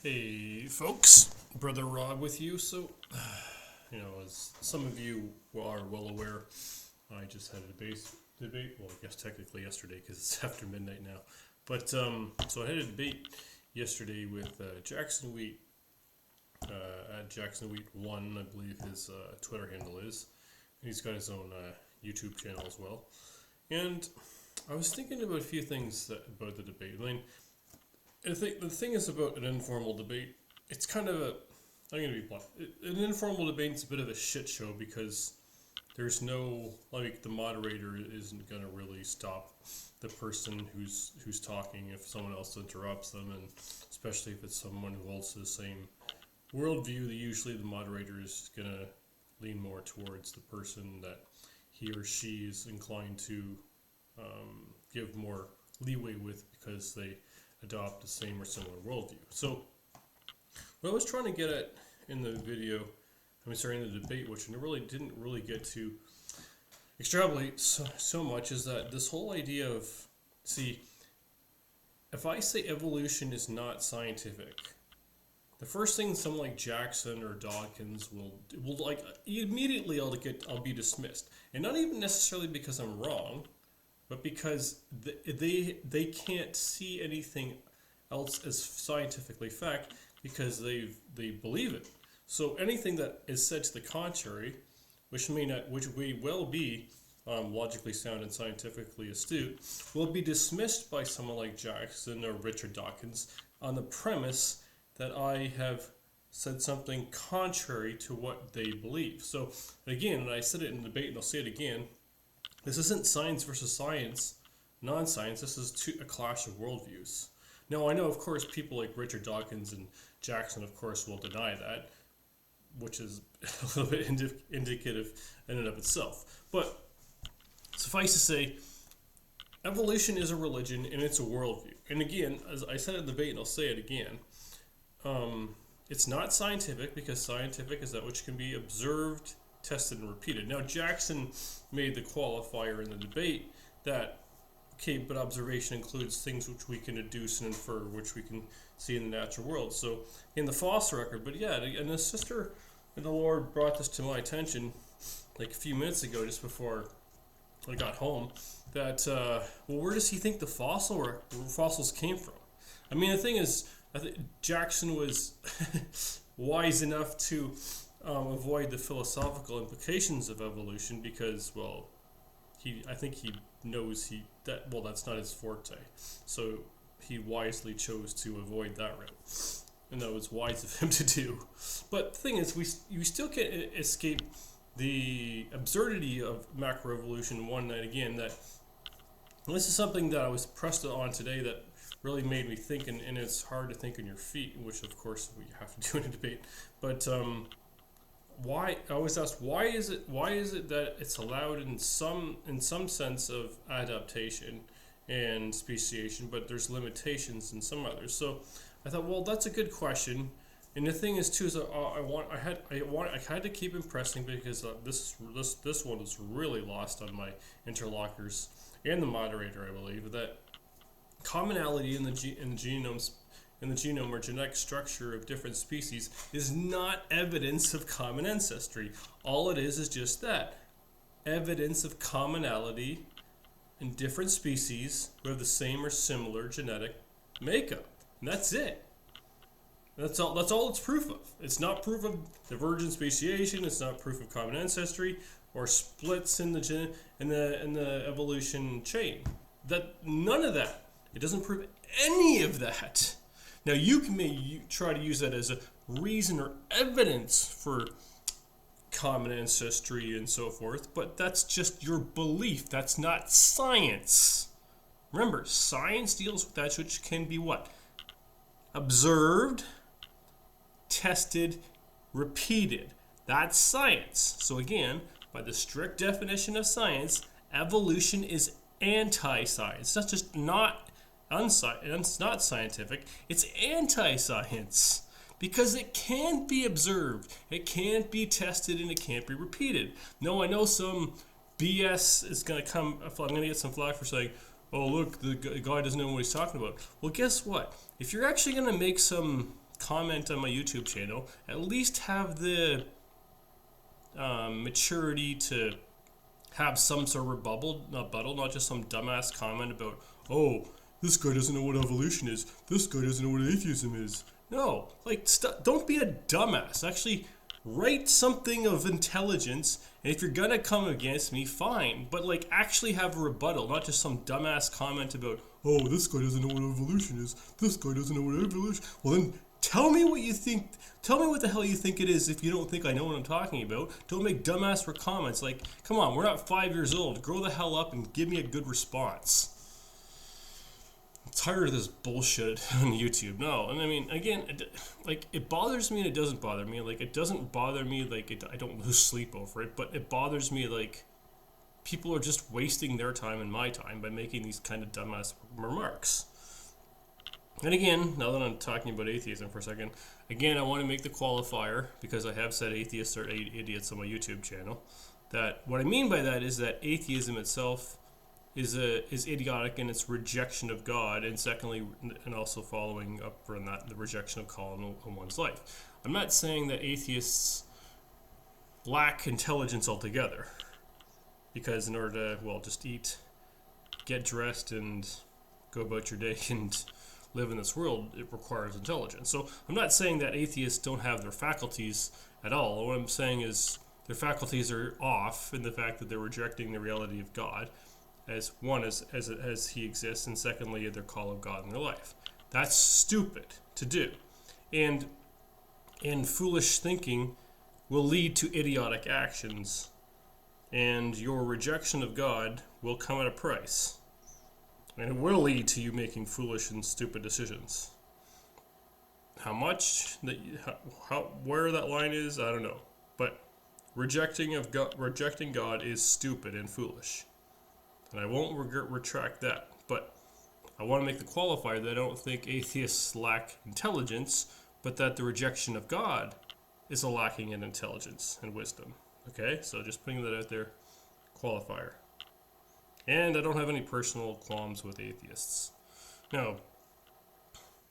Hey folks, Brother Rob with you. So, as some of you are well aware, I just had a debate. Well, I guess technically yesterday because it's after midnight now. But so I had a debate yesterday with Jackson Wheat at Jackson Wheat 1, I believe his Twitter handle is. And he's got his own YouTube channel as well. And I was thinking about a few things about the debate. I mean, I think the thing is about an informal debate, it's kind of I'm going to be blunt. An informal debate is a bit of a shit show because there's no, the moderator isn't going to really stop the person who's talking if someone else interrupts them, and especially if it's someone who holds the same worldview, usually the moderator is going to lean more towards the person that he or she is inclined to give more leeway with because they adopt the same or similar worldview. So what I was trying to get at in the video, in the debate, which I really didn't get to extrapolate so much, is that this whole idea of, if I say evolution is not scientific, the first thing someone like Jackson or Dawkins will immediately I'll be dismissed, and not even necessarily because I'm wrong, but because they can't see anything else as scientifically fact because they believe it. So anything that is said to the contrary, which may well be logically sound and scientifically astute, will be dismissed by someone like Jackson or Richard Dawkins on the premise that I have said something contrary to what they believe. So again, and I said it in the debate and I'll say it again, this isn't science versus science, non-science. This is a clash of worldviews. Now, I know, of course, people like Richard Dawkins and Jackson, of course, will deny that, which is a little bit indicative in and of itself. But suffice to say, evolution is a religion and it's a worldview. And again, as I said in the debate, and I'll say it again, it's not scientific because scientific is that which can be observed, tested, and repeated. Now, Jackson made the qualifier in the debate that, but observation includes things which we can deduce and infer, which we can see in the natural world. So, in the fossil record, but yeah, and the sister in the Lord brought this to my attention like a few minutes ago, just before I got home, that, where does he think the fossils came from? I mean, the thing is, I think Jackson was wise enough to avoid the philosophical implications of evolution because, well, I think he knows that's not his forte. So he wisely chose to avoid that route, and that was wise of him to do. But the thing is, you still can't escape the absurdity of macroevolution one night again. That this is something that I was pressed on today that really made me think, and it's hard to think on your feet, which of course we have to do in a debate. But why? I always ask, why is it that it's allowed in some sense of adaptation and speciation, but there's limitations in some others? So I thought, well, that's a good question. And the thing is too, is I had to keep impressing because this one was really lost on my interlocutors and the moderator, I believe, that commonality in the genome or genetic structure of different species is not evidence of common ancestry. All it is just that. Evidence of commonality in different species who have the same or similar genetic makeup. And that's it. That's all it's proof of. It's not proof of divergent speciation, it's not proof of common ancestry or splits in the evolution chain. None of that. It doesn't prove any of that. Now, you can try to use that as a reason or evidence for common ancestry and so forth, but that's just your belief. That's not science. Remember, science deals with that which can be what? Observed, tested, repeated. That's science. So again, by the strict definition of science, evolution is anti-science. That's just it's not scientific, it's anti-science because it can't be observed, it can't be tested, and it can't be repeated. No, I know some BS is going to come, I'm going to get some flack for saying, oh look, the guy doesn't know what he's talking about. Well, guess what? If you're actually going to make some comment on my YouTube channel, at least have the maturity to have some sort of rebuttal, not just some dumbass comment about, oh, this guy doesn't know what evolution is, this guy doesn't know what atheism is. No, like, don't be a dumbass. Actually, write something of intelligence, and if you're gonna come against me, fine. But, like, actually have a rebuttal, not just some dumbass comment about, oh, this guy doesn't know what evolution is, this guy doesn't know what evolution. Well, then tell me what you think. Tell me what the hell you think it is if you don't think I know what I'm talking about. Don't make dumbass comments. Like, come on, we're not 5 years old. Grow the hell up and give me a good response. I'm tired of this bullshit on YouTube. No, and I mean, again, it bothers me and it doesn't bother me. Like, it doesn't bother me, like, I don't lose sleep over it, but it bothers me, like, people are just wasting their time and my time by making these kind of dumbass remarks. And again, now that I'm talking about atheism for a second, again, I want to make the qualifier, because I have said atheists are idiots on my YouTube channel, that what I mean by that is that atheism itself is idiotic in its rejection of God, and secondly, and also following up from that, the rejection of calling in one's life. I'm not saying that atheists lack intelligence altogether, because in order to, well, just eat, get dressed, and go about your day and live in this world, it requires intelligence. So I'm not saying that atheists don't have their faculties at all. What I'm saying is their faculties are off in the fact that they're rejecting the reality of God, as one, as he exists, and secondly, their call of God in their life. That's stupid to do. And foolish thinking will lead to idiotic actions, and your rejection of God will come at a price. And it will lead to you making foolish and stupid decisions. How much, where that line is, I don't know. But rejecting God is stupid and foolish. And I won't retract that. But I want to make the qualifier that I don't think atheists lack intelligence, but that the rejection of God is a lacking in intelligence and wisdom. Okay? So just putting that out there, qualifier. And I don't have any personal qualms with atheists. Now,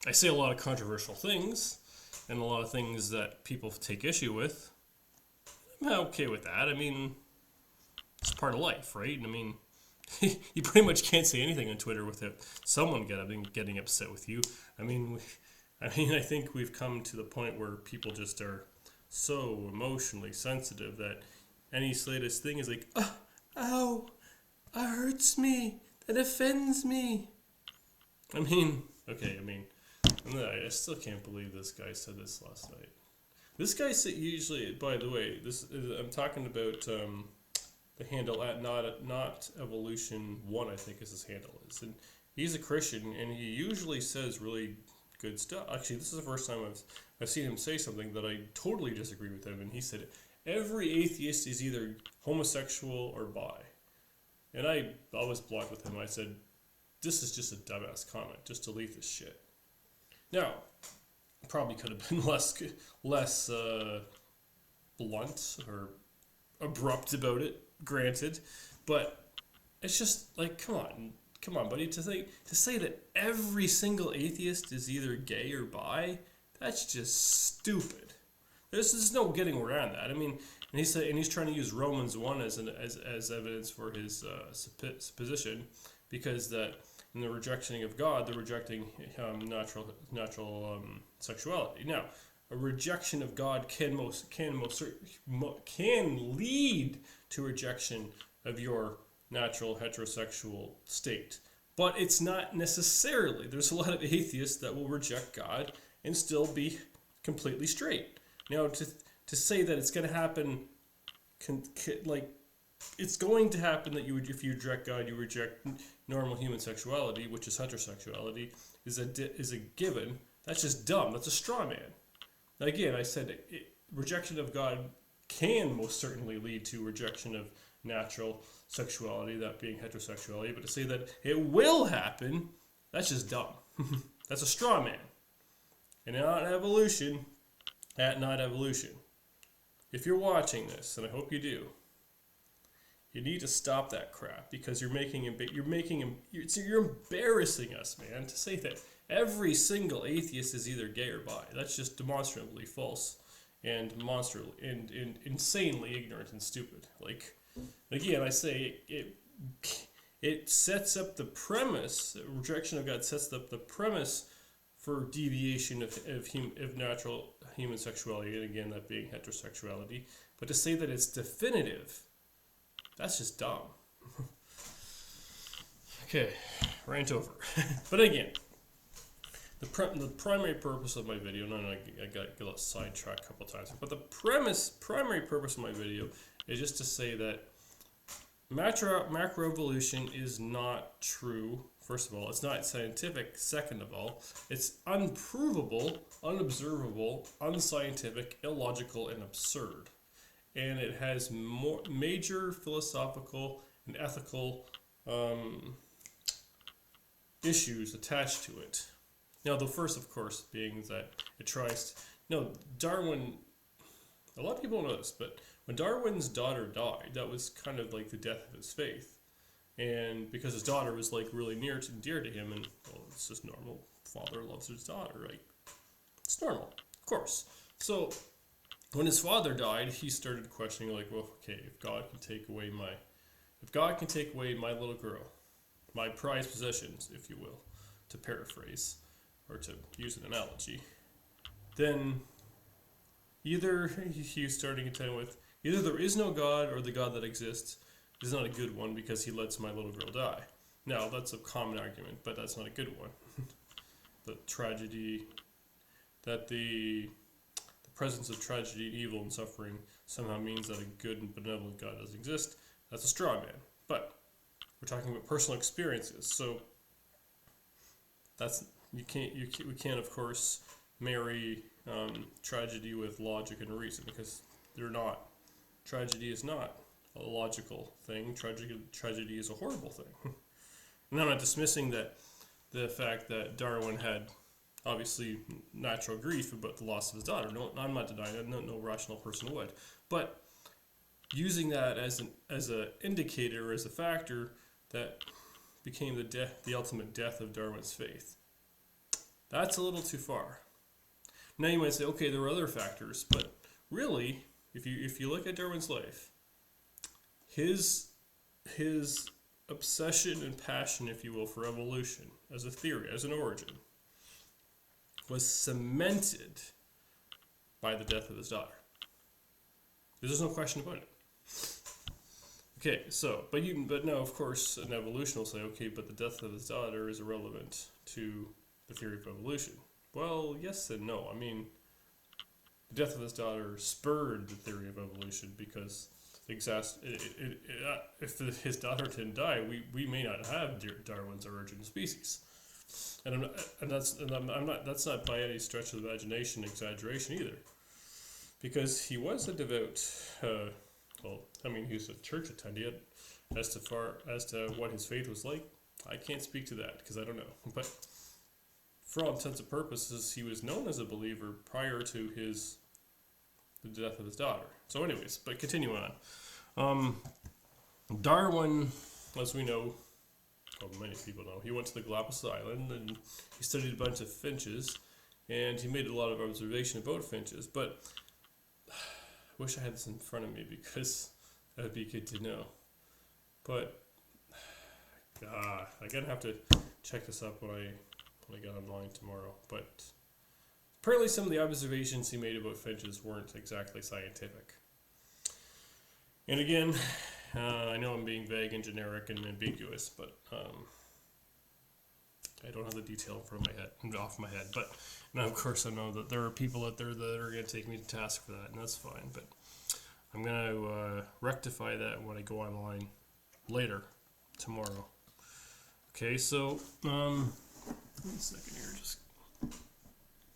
I say a lot of controversial things, and a lot of things that people take issue with. I'm okay with that. I mean, it's part of life, right? I mean, you pretty much can't say anything on Twitter without someone getting upset with you. I think we've come to the point where people just are so emotionally sensitive that any slightest thing is like, oh, ow, that hurts me, that offends me. I still can't believe this guy said this last night. This guy said, usually, by the way, I'm talking about the handle at not evolution 1, I think is his handle is, and he's a Christian, and he usually says really good stuff. Actually, this is the first time I've seen him say something that I totally disagree with him, and he said, every atheist is either homosexual or bi. And I was blocked with him. I said, this is just a dumbass comment. Just delete this shit. Now, probably could have been less blunt or abrupt about it, granted. But it's just like, come on, buddy. To say that every single atheist is either gay or bi, that's just stupid. There's no getting around that. I mean, and he's trying to use Romans 1 as evidence for his position, because that in the rejection of God, they're rejecting natural sexuality. Now, a rejection of God can lead to rejection of your natural heterosexual state, but it's not necessarily. There's a lot of atheists that will reject God and still be completely straight. Now, to say that it's going to happen, it's going to happen that if you reject God, you reject normal human sexuality, which is heterosexuality, is a given. That's just dumb. That's a straw man. Now, again, I said rejection of God can most certainly lead to rejection of natural sexuality, that being heterosexuality, but to say that it will happen, that's just dumb. That's a straw man. And not evolution. If you're watching this, and I hope you do, you need to stop that crap, because you're embarrassing us, man, to say that every single atheist is either gay or bi. That's just demonstrably false and insanely ignorant and stupid. Like, again, I say it sets up the premise. Rejection of God sets up the premise for deviation of natural human sexuality, and again, that being heterosexuality. But to say that it's definitive, that's just dumb. Okay, rant over. But again, the primary purpose of my video, I got sidetracked a couple times, but the primary purpose of my video is just to say that macroevolution is not true. First of all, it's not scientific. Second of all, it's unprovable, unobservable, unscientific, illogical, and absurd. And it has major philosophical and ethical issues attached to it. Now, the first, of course, being that it tries to... Darwin... A lot of people know this, but when Darwin's daughter died, that was kind of like the death of his faith. And because his daughter was like really near and dear to him, and well, it's just normal. Father loves his daughter, right? It's normal, of course. So when his father died, he started questioning, like, well, okay, if God can take away my little girl, my prized possessions, if you will, to paraphrase or to use an analogy, then either he's starting to tell with either there is no God or the God that exists is not a good one because he lets my little girl die. Now, that's a common argument, but that's not a good one. The tragedy, that the presence of tragedy, evil, and suffering somehow means that a good and benevolent God does exist, that's a straw man. But we're talking about personal experiences, so that's we can't of course marry tragedy with logic and reason, because they're not. Tragedy is not a logical thing. Tragedy is a horrible thing. And I'm not dismissing the fact that Darwin had obviously natural grief about the loss of his daughter. No, I'm not denying that. No rational person would. But using that as an indicator, as a factor that became the ultimate death of Darwin's faith, that's a little too far. Now you might say, okay, there were other factors, but really, if you look at Darwin's life, his obsession and passion, if you will, for evolution as a theory, as an origin, was cemented by the death of his daughter. There's no question about it. Okay, so, but now, of course, an evolution will say, okay, but the death of his daughter is irrelevant to the theory of evolution. Well, yes and no. I mean, the death of his daughter spurred the theory of evolution because if his daughter didn't die, we may not have Darwin's origin of species. And that's not by any stretch of the imagination exaggeration either, because he was a devout. He was a church attendant. As to what his faith was like, I can't speak to that because I don't know. But for all intents and purposes, he was known as a believer prior to the death of his daughter. So anyways, but continuing on. Darwin, as we know, well, many people know, he went to the Galapagos Island and he studied a bunch of finches, and he made a lot of observation about finches, but I wish I had this in front of me because that would be good to know. But I'm gonna have to check this up when I get online tomorrow. But apparently some of the observations he made about finches weren't exactly scientific. And again, I know I'm being vague and generic and ambiguous, but I don't have the detail off my head. But now, of course, I know that there are people out there that are going to take me to task for that, and that's fine. But I'm going to rectify that when I go online later tomorrow. Okay, so one second here,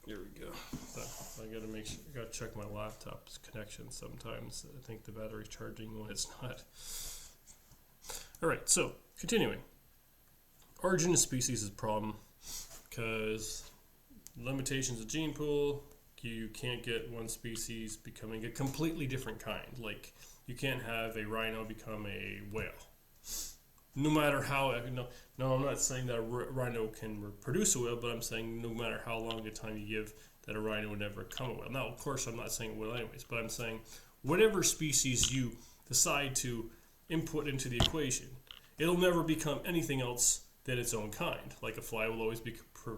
here we go. So I got to make sure. I got to check my laptop's connection. Sometimes I think the battery's charging when it's not. All right, so continuing. Origin of species is a problem because limitations of gene pool. You can't get one species becoming a completely different kind. Like you can't have a rhino become a whale. no matter how, no, I'm not saying that a rhino can produce a whale, but I'm saying no matter how long a time you give, that a rhino would never become a whale. Now, of course, I'm not saying it will anyways, but I'm saying whatever species you decide to input into the equation, it'll never become anything else than its own kind. Like a fly will always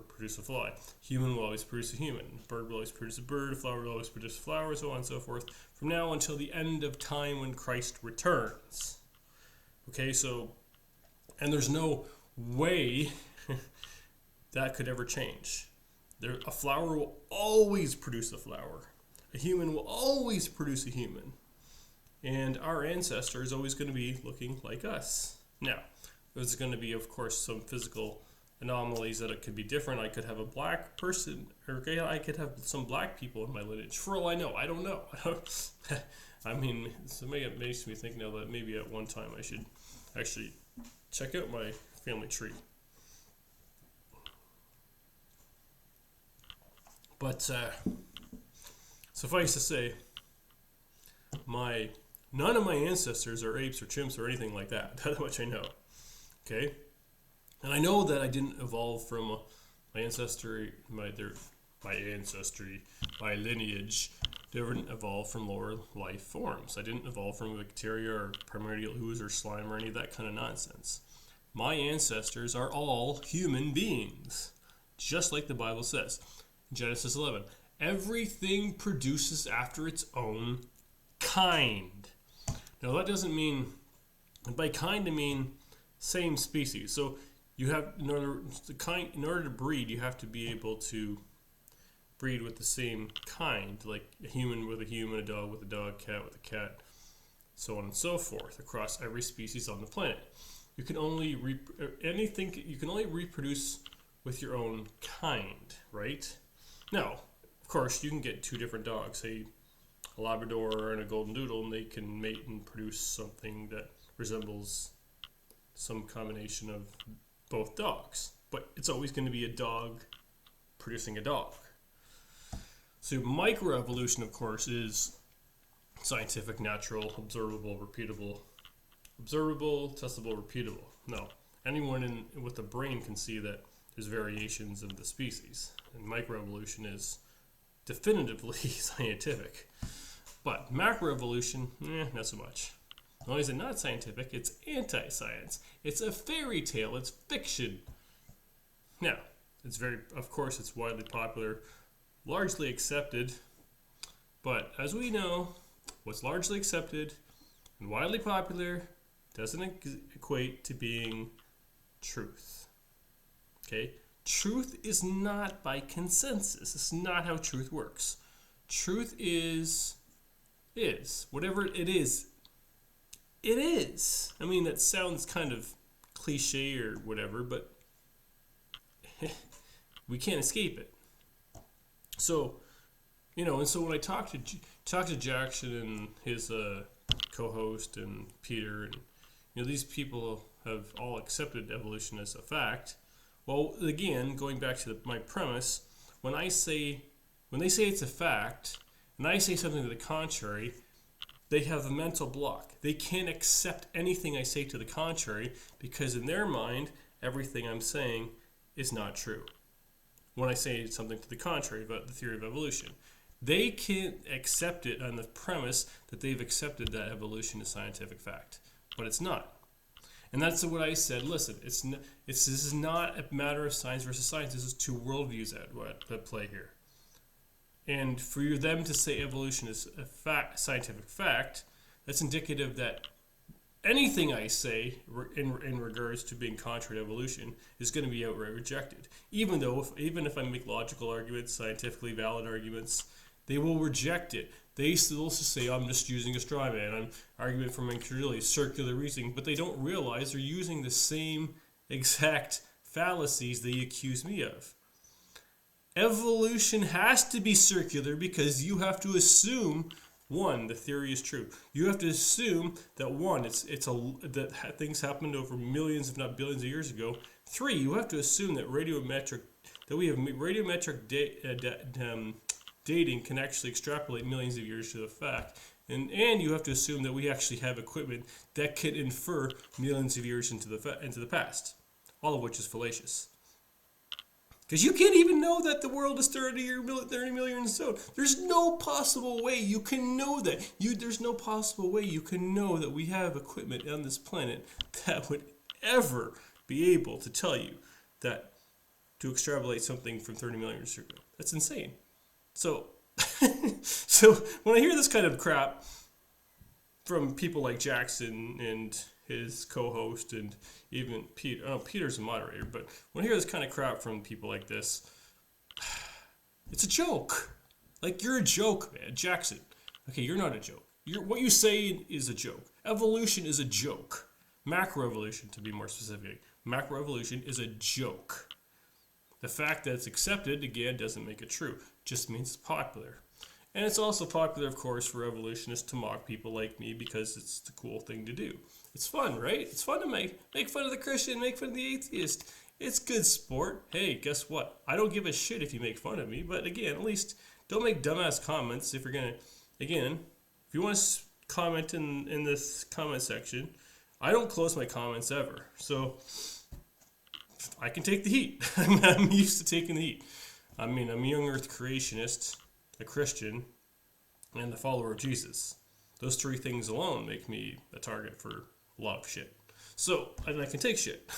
produce a fly. Human will always produce a human. A bird will always produce a bird. A flower will always produce a flower, so on and so forth, from now until the end of time when Christ returns. Okay, so, and there's no way that could ever change. A flower will always produce a flower. A human will always produce a human. And our ancestor is always going to be looking like us. Now, there's going to be, of course, some physical anomalies that it could be different. I could have a black person, or I could have some black people in my lineage. For all I know, I don't know. I mean, so it makes me think now that maybe at one time I should actually check out my family tree. But suffice to say, none of my ancestors are apes or chimps or anything like that. That much I know. Okay, and I know that I didn't evolve from my ancestry, my lineage didn't evolve from lower life forms. I didn't evolve from bacteria or primordial ooze or slime or any of that kind of nonsense. My ancestors are all human beings, just like the Bible says. Genesis 11. Everything produces after its own kind. Now that doesn't mean, by kind I mean same species. So you have, in order to breed, you have to be able to breed with the same kind, like a human with a human, a dog with a dog, cat with a cat, so on and so forth, across every species on the planet. You can only reproduce with your own kind, right? Now, of course, you can get two different dogs, say a Labrador and a Golden Doodle, and they can mate and produce something that resembles some combination of both dogs. But it's always going to be a dog producing a dog. So microevolution, of course, is scientific, natural, observable, repeatable. Observable, testable, repeatable. No, anyone with a brain can see that there's variations of the species. And microevolution is definitively scientific. But macroevolution, not so much. Not only is it not scientific, it's anti-science. It's a fairy tale. It's fiction. Now, of course, it's widely popular, largely accepted. But as we know, what's largely accepted and widely popular doesn't equate to being truth. Okay? Truth is not by consensus. It's not how truth works. Truth is. Whatever it is, it is. I mean, that sounds kind of cliche or whatever, but we can't escape it. So, and so when I talk to Jackson and his co-host and Peter, and these people have all accepted evolution as a fact. Well, again, going back to my premise, when they say it's a fact, and I say something to the contrary, they have a mental block. They can't accept anything I say to the contrary because in their mind, everything I'm saying is not true. When I say something to the contrary about the theory of evolution, they can't accept it on the premise that they've accepted that evolution is scientific fact, but it's not. And that's what I said. Listen, this is not a matter of science versus science. This is two worldviews at play here. And for them to say evolution is a scientific fact, that's indicative that anything I say in regards to being contrary to evolution is going to be outright rejected. Even if I make logical arguments, scientifically valid arguments, they will reject it. They still say, I'm just using a straw man. I'm arguing from incredulity, circular reasoning, but they don't realize they're using the same exact fallacies they accuse me of. Evolution has to be circular because you have to assume, one, the theory is true. You have to assume that one, that things happened over millions, if not billions of years ago. Three, you have to assume that we have radiometric dating can actually extrapolate millions of years to the fact. And you have to assume that we actually have equipment that can infer millions of years into the past, all of which is fallacious. Because you can't even know that the world is 30 million years old. There's no possible way you can know that. There's no possible way you can know that we have equipment on this planet that would ever be able to tell you that to extrapolate something from 30 million years ago. That's insane. So, so when I hear this kind of crap from people like Jackson and his co-host and even Peter, Peter's a moderator, but when I hear this kind of crap from people like this, it's a joke. Like, you're a joke, man. Jackson. Okay, you're not a joke. What you say is a joke. Evolution is a joke. Macroevolution, to be more specific. Macroevolution is a joke. The fact that it's accepted, again, doesn't make it true. Just means it's popular. And it's also popular, of course, for evolutionists to mock people like me because it's the cool thing to do. It's fun, right? It's fun to make fun of the Christian, make fun of the atheist. It's good sport. Hey, guess what? I don't give a shit if you make fun of me, but again, at least don't make dumbass comments if you're going to, again, if you want to comment in this comment section, I don't close my comments ever. So I can take the heat. I'm used to taking the heat. I mean, I'm a young earth creationist, a Christian, and the follower of Jesus. Those three things alone make me a target for a lot of shit. So, and I can take shit.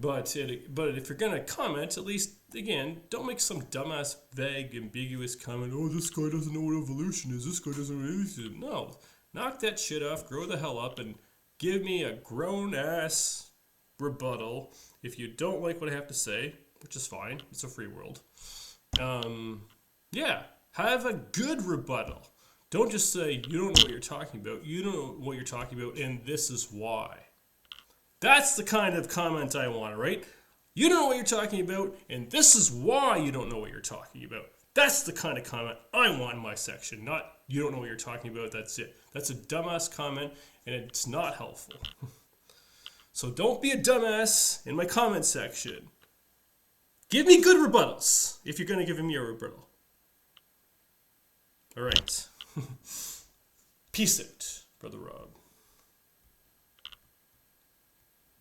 But if you're going to comment, at least, again, don't make some dumbass, vague, ambiguous comment, oh, this guy doesn't know what evolution is, this guy doesn't know anything. No. Knock that shit off, grow the hell up, and give me a grown-ass rebuttal if you don't like what I have to say, which is fine. It's a free world. Yeah, have a good rebuttal. Don't just say, you don't know what you're talking about. You don't know what you're talking about, and this is why. That's the kind of comment I want, right? You don't know what you're talking about, and this is why you don't know what you're talking about. That's the kind of comment I want in my section, not you don't know what you're talking about, that's it. That's a dumbass comment, and it's not helpful. So don't be a dumbass in my comment section. Give me good rebuttals if you're going to give me a rebuttal. All right. Peace out, Brother Rob.